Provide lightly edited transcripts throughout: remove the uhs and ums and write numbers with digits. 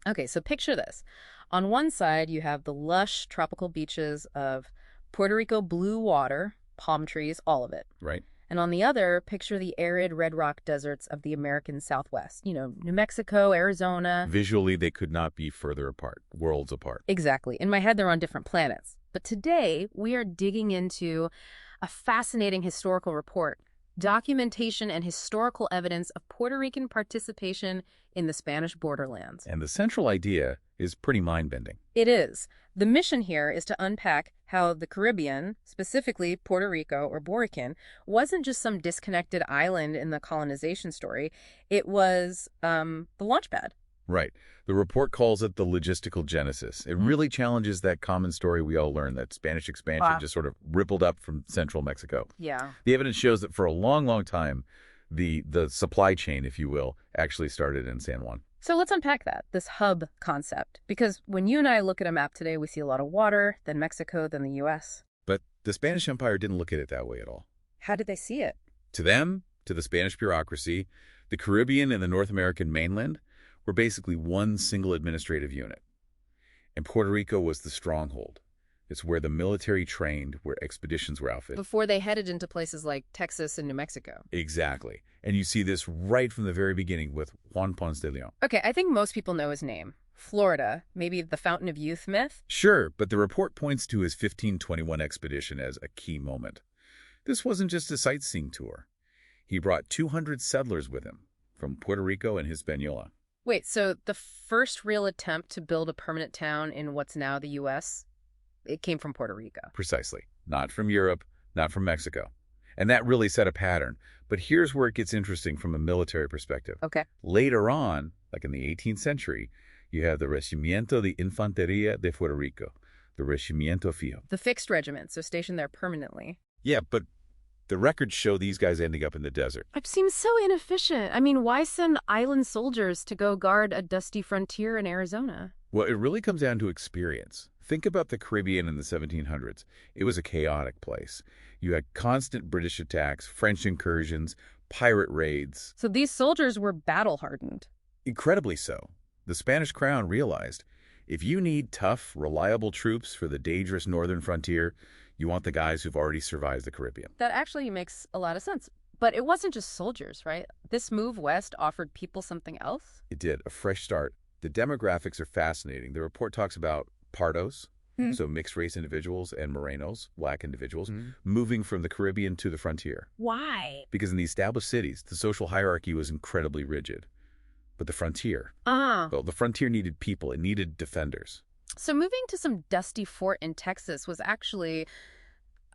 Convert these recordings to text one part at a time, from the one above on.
Okay, so picture this. On one side, you have the lush tropical beaches of Puerto Rico, blue water, palm trees, all of it. Right. And on the other, picture the arid red rock deserts of the American Southwest. New Mexico, Arizona. Visually, they could not be further apart, worlds apart. Exactly. In my head, they're on different planets. But today, we are digging into a fascinating historical report, documentation and historical evidence of Puerto Rican participation in the Spanish borderlands. And the central idea is pretty mind-bending. It is. The mission here is to unpack how the Caribbean, specifically Puerto Rico or Borican, wasn't just some disconnected island in the colonization story. It was the launchpad. Right. The report calls it the logistical genesis. It really challenges that common story we all learned, that Spanish expansion just sort of rippled up from central Mexico. Yeah. The evidence shows that for a long, long time, the supply chain, if you will, actually started in San Juan. So let's unpack that, this hub concept. Because when you and I look at a map today, we see a lot of water, then Mexico, then the U.S. But the Spanish Empire didn't look at it that way at all. How did they see it? To them, to the Spanish bureaucracy, the Caribbean and the North American mainland were basically one single administrative unit. And Puerto Rico was the stronghold. It's where the military trained, where expeditions were outfitted. Before they headed into places like Texas and New Mexico. Exactly. And you see this right from the very beginning with Juan Ponce de León. Okay, I think most people know his name. Florida, maybe the Fountain of Youth myth? Sure, but the report points to his 1521 expedition as a key moment. This wasn't just a sightseeing tour. He brought 200 settlers with him from Puerto Rico and Hispaniola. Wait, so the first real attempt to build a permanent town in what's now the U.S., it came from Puerto Rico. Precisely. Not from Europe, not from Mexico. And that really set a pattern. But here's where it gets interesting from a military perspective. Okay. Later on, like in the 18th century, you have the Regimiento de Infantería de Puerto Rico, the Regimiento Fijo. The fixed regiment, so stationed there permanently. Yeah, but the records show these guys ending up in the desert. It seems so inefficient. I mean, why send island soldiers to go guard a dusty frontier in Arizona? Well, it really comes down to experience. Think about the Caribbean in the 1700s. It was a chaotic place. You had constant British attacks, French incursions, pirate raids. So these soldiers were battle-hardened. Incredibly so. The Spanish crown realized, if you need tough, reliable troops for the dangerous northern frontier, you want the guys who've already survived the Caribbean. That actually makes a lot of sense. But it wasn't just soldiers, right? This move west offered people something else? It did, a fresh start. The demographics are fascinating. The report talks about pardos, so mixed-race individuals, and morenos, black individuals, moving from the Caribbean to the frontier. Why? Because in the established cities, the social hierarchy was incredibly rigid. But the frontier, well, the frontier needed people. It needed defenders. So moving to some dusty fort in Texas was actually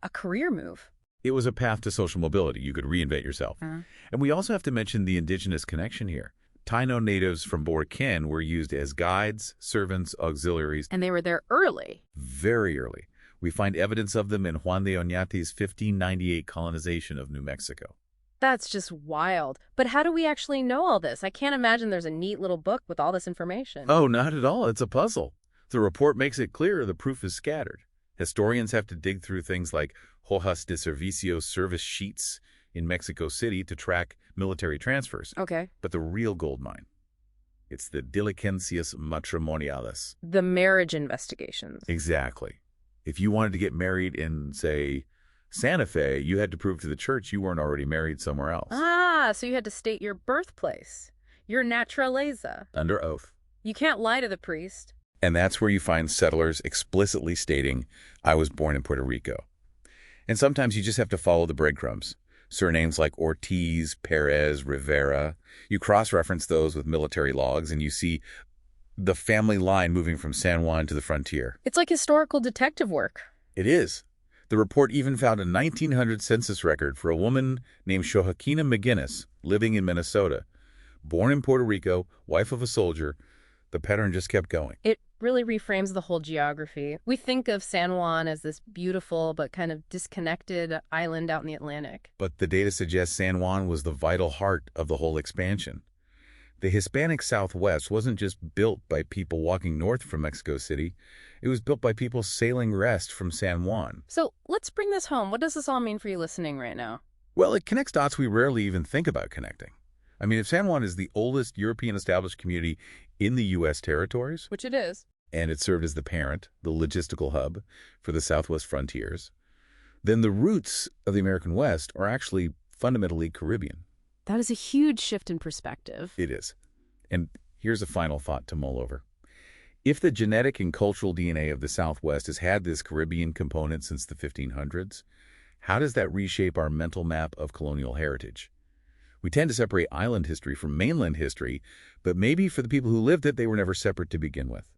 a career move. It was a path to social mobility. You could reinvent yourself. And we also have to mention the indigenous connection here. Taino natives from Borican were used as guides, servants, auxiliaries. And they were there early. Very early. We find evidence of them in Juan de Oñati's 1598 colonization of New Mexico. That's just wild. But how do we actually know all this? I can't imagine there's a neat little book with all this information. Oh, not at all. It's a puzzle. The report makes it clear the proof is scattered. Historians have to dig through things like hojas de servicio service sheets in Mexico City to track military transfers. Okay. But the real gold mine, it's the diligencias matrimoniales. The marriage investigations. Exactly. If you wanted to get married in, say, Santa Fe, you had to prove to the church you weren't already married somewhere else. Ah, so you had to state your birthplace, your naturaleza. Under oath. You can't lie to the priest. And that's where you find settlers explicitly stating, I was born in Puerto Rico. And sometimes you just have to follow the breadcrumbs. Surnames like Ortiz, Perez, Rivera. You cross-reference those with military logs, and you see the family line moving from San Juan to the frontier. It's like historical detective work. It is. The report even found a 1900 census record for a woman named Shohakina McGinnis living in Minnesota. Born in Puerto Rico, wife of a soldier, the pattern just kept going. It really reframes the whole geography. We think of San Juan as this beautiful but kind of disconnected island out in the Atlantic. But the data suggests San Juan was the vital heart of the whole expansion. The Hispanic Southwest wasn't just built by people walking north from Mexico City. It was built by people sailing west from San Juan. So let's bring this home. What does this all mean for you listening right now? Well, it connects dots we rarely even think about connecting. I mean, if San Juan is the oldest European established community in the U.S. territories, Which it is. and it served as the parent, the logistical hub for the southwest frontiers, then the roots of the American West are actually fundamentally Caribbean. That is a huge shift in perspective. It is. And here's a final thought to mull over. If the genetic and cultural DNA of the Southwest has had this Caribbean component since the 1500s, how does that reshape our mental map of colonial heritage? We tend to separate island history from mainland history, but maybe for the people who lived it, they were never separate to begin with.